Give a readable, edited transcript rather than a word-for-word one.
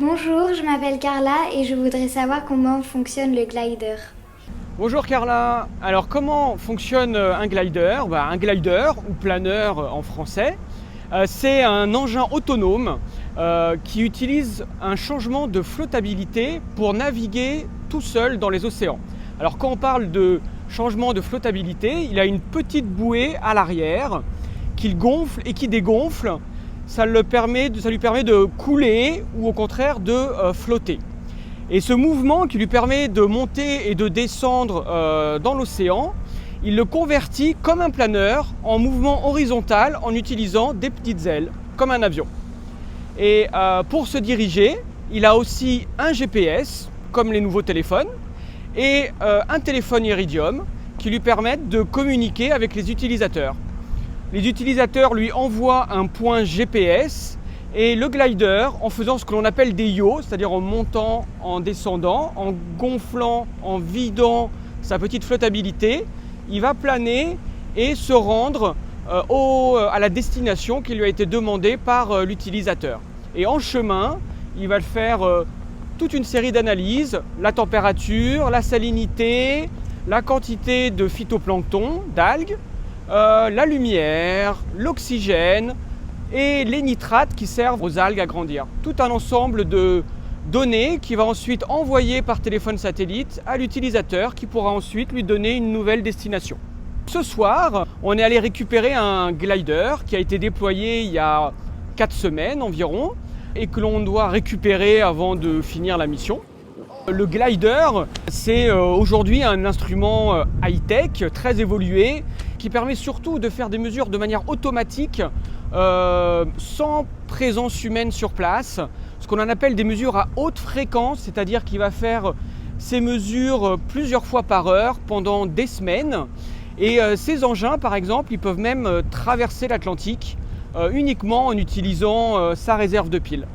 Bonjour, je m'appelle Carla et je voudrais savoir comment fonctionne le glider. Bonjour Carla, alors comment fonctionne un glider? Un glider ou planeur en français, c'est un engin autonome qui utilise un changement de flottabilité pour naviguer tout seul dans les océans. Alors quand on parle de changement de flottabilité, il a une petite bouée à l'arrière qu'il gonfle et qui dégonfle. Ça lui permet de couler ou au contraire de flotter. Et ce mouvement qui lui permet de monter et de descendre dans l'océan, il le convertit comme un planeur en mouvement horizontal en utilisant des petites ailes, comme un avion. Et pour se diriger, il a aussi un GPS, comme les nouveaux téléphones, et un téléphone Iridium qui lui permettent de communiquer avec les utilisateurs. Les utilisateurs lui envoient un point GPS et le glider, en faisant ce que l'on appelle des yaws, c'est-à-dire en montant, en descendant, en gonflant, en vidant sa petite flottabilité, il va planer et se rendre à la destination qui lui a été demandée par l'utilisateur. Et en chemin, il va faire toute une série d'analyses, la température, la salinité, la quantité de phytoplancton, d'algues, la lumière, l'oxygène et les nitrates qui servent aux algues à grandir. Tout un ensemble de données qui va ensuite envoyer par téléphone satellite à l'utilisateur qui pourra ensuite lui donner une nouvelle destination. Ce soir, on est allé récupérer un glider qui a été déployé il y a 4 semaines environ et que l'on doit récupérer avant de finir la mission. Le glider, c'est aujourd'hui un instrument high-tech, très évolué, qui permet surtout de faire des mesures de manière automatique, sans présence humaine sur place. Ce qu'on en appelle des mesures à haute fréquence, c'est-à-dire qu'il va faire ces mesures plusieurs fois par heure pendant des semaines. Et ces engins, par exemple, ils peuvent même traverser l'Atlantique uniquement en utilisant sa réserve de piles.